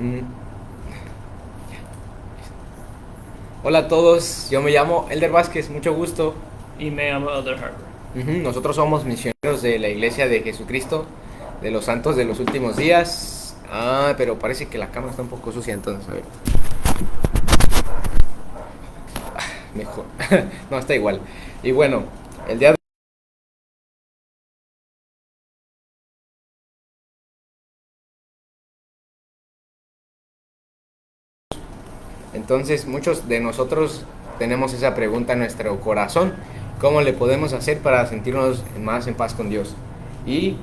Mm. Hola a todos, yo me llamo Elder Vázquez, mucho gusto. Y me llamo Elder Harper. Nosotros somos misioneros de la Iglesia de Jesucristo, de los Santos de los Últimos Días. Pero parece que la cámara está un poco sucia, entonces, a ver, mejor. No, está igual. Y bueno, el día de... Entonces, muchos de nosotros tenemos esa pregunta en nuestro corazón: ¿cómo le podemos hacer para sentirnos más en paz con Dios? Y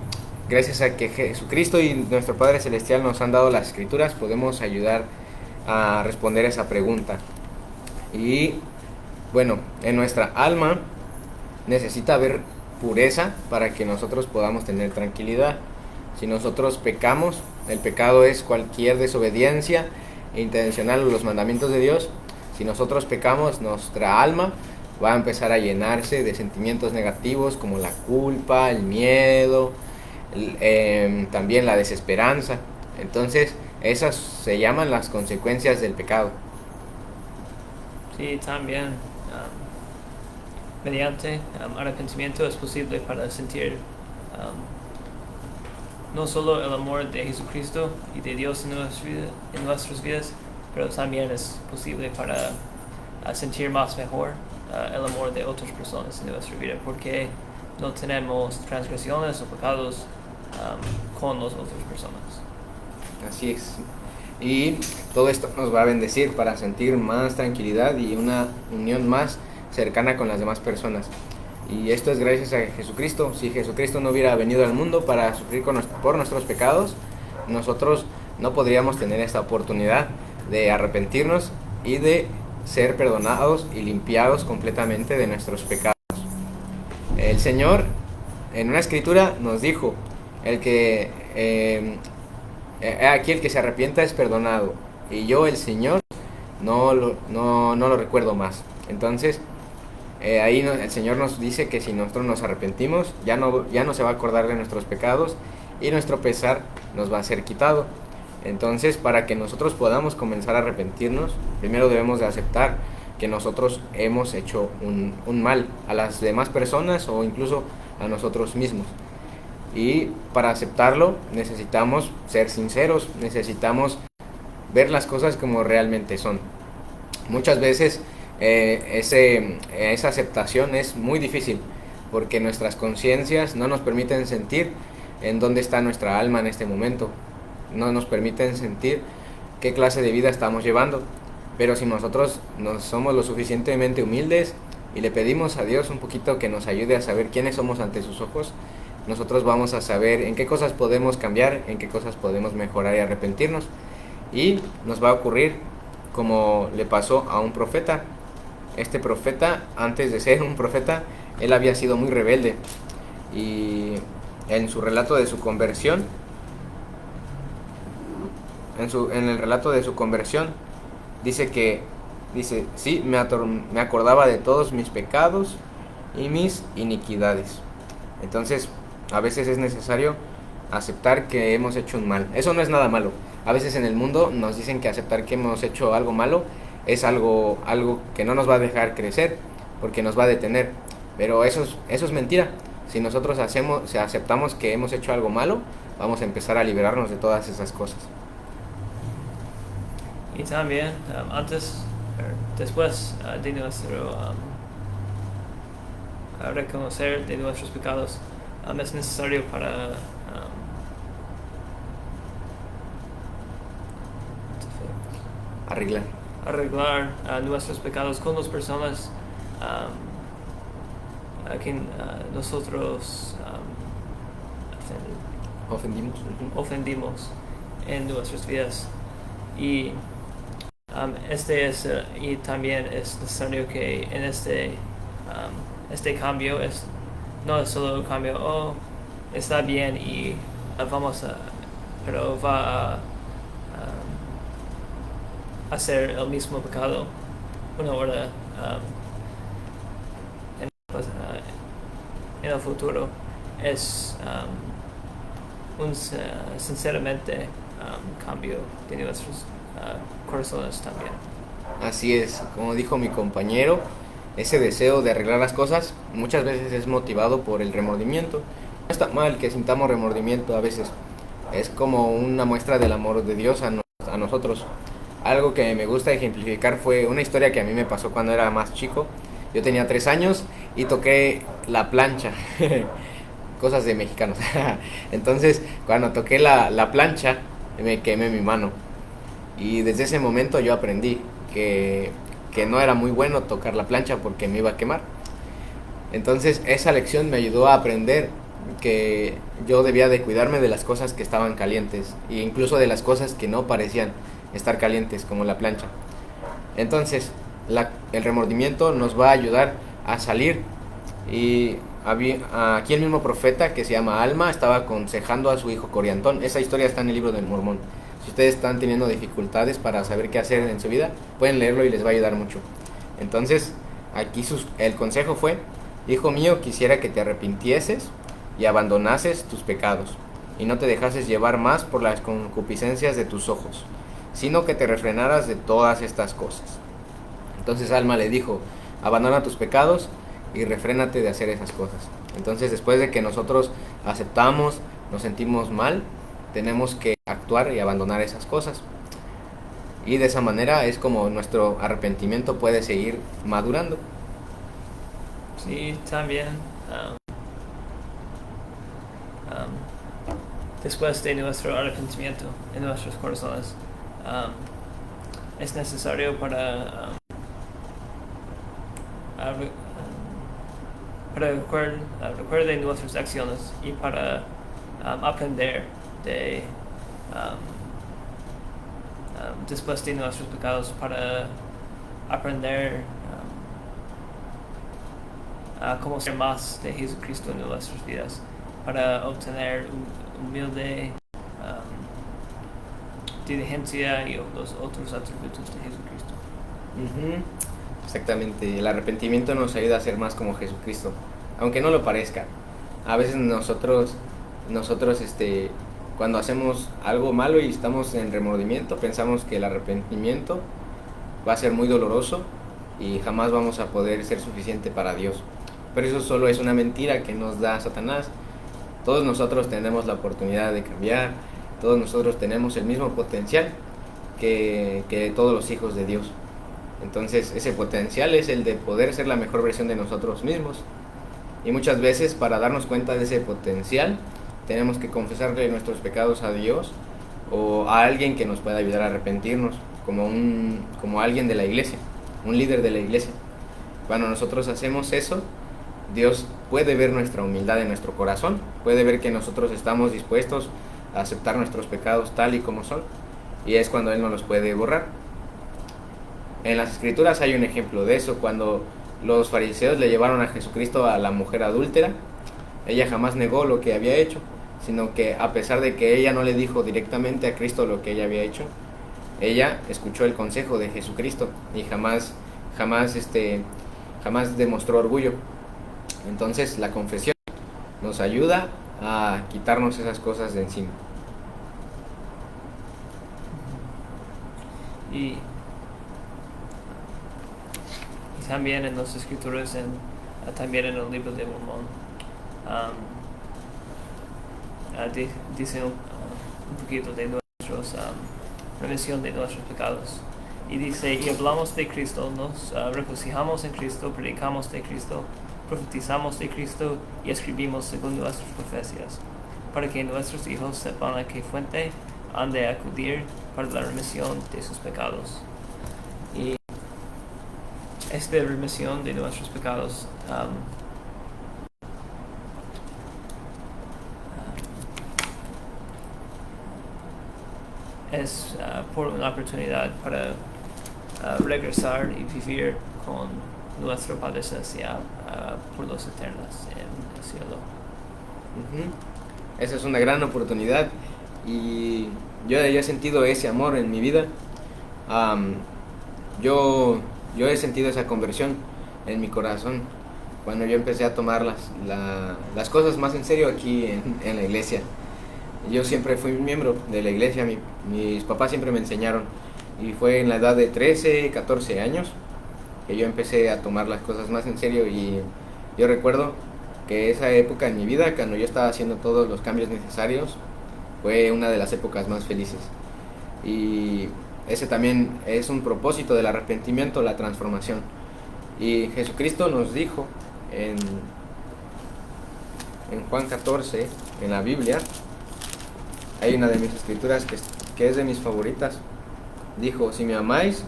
gracias a que Jesucristo y nuestro Padre Celestial nos han dado las escrituras, podemos ayudar a responder esa pregunta. Y bueno, en nuestra alma necesita haber pureza para que nosotros podamos tener tranquilidad. Si nosotros pecamos, el pecado es cualquier desobediencia intencional a los mandamientos de Dios. Si nosotros pecamos, nuestra alma va a empezar a llenarse de sentimientos negativos como la culpa, el miedo, también la desesperanza. Entonces, esas se llaman las consecuencias del pecado. Sí, también mediante arrepentimiento es posible para sentir no solo el amor de Jesucristo y de Dios en nuestras vidas, pero también es posible para sentir más mejor el amor de otras personas en nuestra vida, porque no tenemos transgresiones o pecados con las otras personas. Así es. Y todo esto nos va a bendecir para sentir más tranquilidad y una unión más cercana con las demás personas. Y esto es gracias a Jesucristo. Si Jesucristo no hubiera venido al mundo para sufrir por nuestros pecados, nosotros no podríamos tener esta oportunidad de arrepentirnos y de ser perdonados y limpiados completamente de nuestros pecados. El Señor en una escritura nos dijo: el que aquí el que se arrepienta es perdonado, y yo, el Señor, no lo recuerdo más. Entonces, ahí el Señor nos dice que si nosotros nos arrepentimos, ya no se va a acordar de nuestros pecados, y nuestro pesar nos va a ser quitado. Entonces, para que nosotros podamos comenzar a arrepentirnos, primero debemos de aceptar que nosotros hemos hecho un mal a las demás personas o incluso a nosotros mismos. Y para aceptarlo necesitamos ser sinceros, necesitamos ver las cosas como realmente son. Muchas veces esa aceptación es muy difícil porque nuestras conciencias no nos permiten sentir en dónde está nuestra alma en este momento, no nos permiten sentir qué clase de vida estamos llevando. Pero si nosotros no somos lo suficientemente humildes y le pedimos a Dios un poquito que nos ayude a saber quiénes somos ante sus ojos, nosotros vamos a saber en qué cosas podemos cambiar, en qué cosas podemos mejorar y arrepentirnos. Y nos va a ocurrir como le pasó a un profeta. Este profeta, antes de ser un profeta, él había sido muy rebelde. Y en su relato de su conversión, en el relato de su conversión, dice, sí, me acordaba de todos mis pecados y mis iniquidades. Entonces, a veces es necesario aceptar que hemos hecho un mal. Eso no es nada malo. A veces en el mundo nos dicen que aceptar que hemos hecho algo malo es algo que no nos va a dejar crecer, porque nos va a detener. Pero eso es mentira. Si nosotros si aceptamos que hemos hecho algo malo, vamos a empezar a liberarnos de todas esas cosas. Y también después de nuestro reconocer de nuestros pecados, es necesario para Arreglar. arreglar nuestros pecados con las personas a quien nosotros Ofendimos. ofendimos en nuestras vidas. Y y también es necesario que en este cambio no es solo un cambio, está bien y pero va a hacer el mismo pecado una hora en el futuro. Es sinceramente cambio de nuestros corazones también. Así es, como dijo mi compañero, ese deseo de arreglar las cosas muchas veces es motivado por el remordimiento. No está mal que sintamos remordimiento a veces, es como una muestra del amor de Dios a nosotros. Algo que me gusta ejemplificar fue una historia que a mí me pasó cuando era más chico. Yo tenía 3 años y toqué la plancha, cosas de mexicanos. Entonces, cuando toqué la plancha, me quemé mi mano. Y desde ese momento yo aprendí que no era muy bueno tocar la plancha porque me iba a quemar. Entonces, esa lección me ayudó a aprender que yo debía de cuidarme de las cosas que estaban calientes e incluso de las cosas que no parecían estar calientes, como la plancha. Entonces, el remordimiento nos va a ayudar a salir. Y aquí el mismo profeta que se llama Alma estaba aconsejando a su hijo Coriantón. Esa historia está en el libro del Mormón. Si ustedes están teniendo dificultades para saber qué hacer en su vida, pueden leerlo y les va a ayudar mucho. Entonces, aquí el consejo fue: hijo mío, quisiera que te arrepintieses y abandonases tus pecados, y no te dejases llevar más por las concupiscencias de tus ojos, sino que te refrenaras de todas estas cosas. Entonces Alma le dijo: abandona tus pecados y refrénate de hacer esas cosas. Entonces, después de que nosotros aceptamos, nos sentimos mal, tenemos que actuar y abandonar esas cosas. Y de esa manera es como nuestro arrepentimiento puede seguir madurando. Sí, también después de nuestro arrepentimiento en nuestros corazones, es necesario para recordar nuestras acciones y para aprender de después de nuestros pecados, para aprender cómo ser más de Jesucristo en nuestras vidas, para obtener humilde, diligencia y los otros atributos de Jesucristo. Exactamente, el arrepentimiento nos ayuda a ser más como Jesucristo, aunque no lo parezca. A veces nosotros cuando hacemos algo malo y estamos en remordimiento, pensamos que el arrepentimiento va a ser muy doloroso y jamás vamos a poder ser suficiente para Dios. Pero eso solo es una mentira que nos da Satanás. Todos nosotros tenemos la oportunidad de cambiar, todos nosotros tenemos el mismo potencial que todos los hijos de Dios. Entonces, ese potencial es el de poder ser la mejor versión de nosotros mismos. Y muchas veces, para darnos cuenta de ese potencial, tenemos que confesarle nuestros pecados a Dios o a alguien que nos pueda ayudar a arrepentirnos, como alguien de la iglesia, un líder de la iglesia. Cuando nosotros hacemos eso, Dios puede ver nuestra humildad en nuestro corazón, puede ver que nosotros estamos dispuestos a aceptar nuestros pecados tal y como son, y es cuando Él nos los puede borrar. En las escrituras hay un ejemplo de eso. Cuando los fariseos le llevaron a Jesucristo a la mujer adúltera, ella jamás negó lo que había hecho, sino que a pesar de que ella no le dijo directamente a Cristo lo que ella había hecho, ella escuchó el consejo de Jesucristo y jamás demostró orgullo. Entonces, la confesión nos ayuda a quitarnos esas cosas de encima. Y también en las escrituras, también en el libro de Mormón, dice un poquito de remisión de nuestros pecados. Y dice: y hablamos de Cristo, nos regocijamos en Cristo, predicamos de Cristo, profetizamos de Cristo y escribimos según nuestras profecías, para que nuestros hijos sepan a qué fuente han de acudir para la remisión de sus pecados. Y esta remisión de nuestros pecados es por una oportunidad para regresar y vivir con nuestro Padre Celestial por los eternos en el cielo. Esa es una gran oportunidad y yo he sentido ese amor en mi vida. Yo he sentido esa conversión en mi corazón cuando yo empecé a tomar las cosas más en serio aquí en la iglesia. Yo siempre fui miembro de la iglesia, mis papás siempre me enseñaron. Y fue en la edad de 13, 14 años que yo empecé a tomar las cosas más en serio. Y yo recuerdo que esa época en mi vida, cuando yo estaba haciendo todos los cambios necesarios, fue una de las épocas más felices. Y ese también es un propósito del arrepentimiento, la transformación. Y Jesucristo nos dijo en Juan 14, en la Biblia, hay una de mis escrituras que es de mis favoritas. Dijo: si me amáis,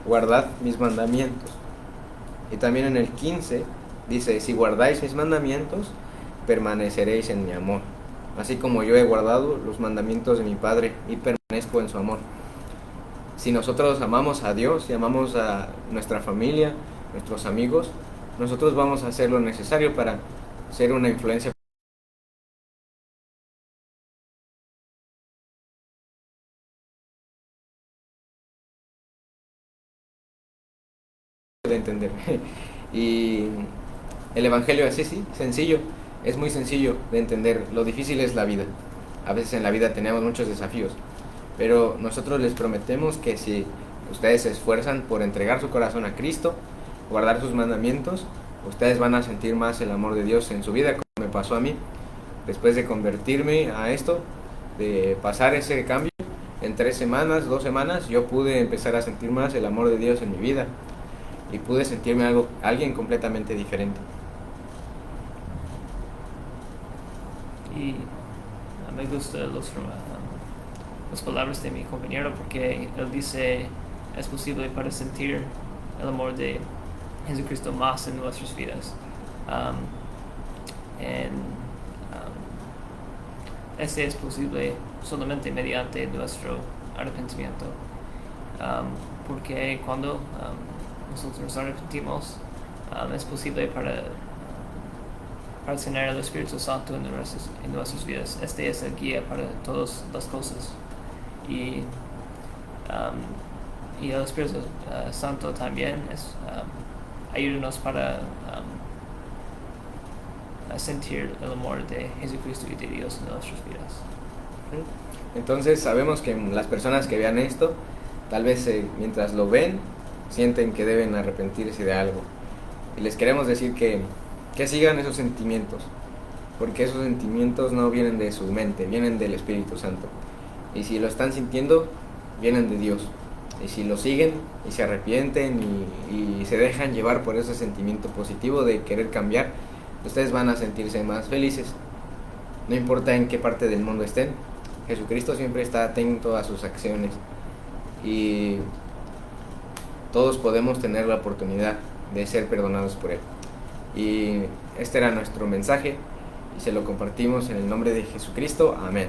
guardad mis mandamientos. Y también en el 15 dice: si guardáis mis mandamientos, permaneceréis en mi amor, así como yo he guardado los mandamientos de mi Padre y permanezco en su amor. Si nosotros amamos a Dios y amamos a nuestra familia, nuestros amigos, nosotros vamos a hacer lo necesario para ser una influencia de entender. Y el Evangelio es así, sencillo, es muy sencillo de entender. Lo difícil es la vida. A veces en la vida tenemos muchos desafíos, pero nosotros les prometemos que si ustedes se esfuerzan por entregar su corazón a Cristo, guardar sus mandamientos, ustedes van a sentir más el amor de Dios en su vida, como me pasó a mí. Después de convertirme a esto, de pasar ese cambio, en 3 semanas, 2 semanas, yo pude empezar a sentir más el amor de Dios en mi vida y pude sentirme alguien completamente diferente. Y me gustan las palabras de mi compañero, porque él dice: es posible para sentir el amor de Jesucristo más en nuestras vidas. Este es posible solamente mediante nuestro arrepentimiento, porque cuando nosotros nos arrepentimos, es posible para tener el Espíritu Santo en nuestras vidas. Este es el guía para todas las cosas. Y el Espíritu Santo también ayúdanos para a sentir el amor de Jesucristo y de Dios en nuestras vidas. Entonces sabemos que las personas que vean esto, tal vez mientras lo ven, sienten que deben arrepentirse de algo. Y les queremos decir que sigan esos sentimientos, porque esos sentimientos no vienen de su mente, vienen del Espíritu Santo. Y si lo están sintiendo, vienen de Dios. Y si lo siguen y se arrepienten y se dejan llevar por ese sentimiento positivo de querer cambiar, ustedes van a sentirse más felices. No importa en qué parte del mundo estén, Jesucristo siempre está atento a sus acciones. Y todos podemos tener la oportunidad de ser perdonados por Él. Y este era nuestro mensaje y se lo compartimos en el nombre de Jesucristo. Amén.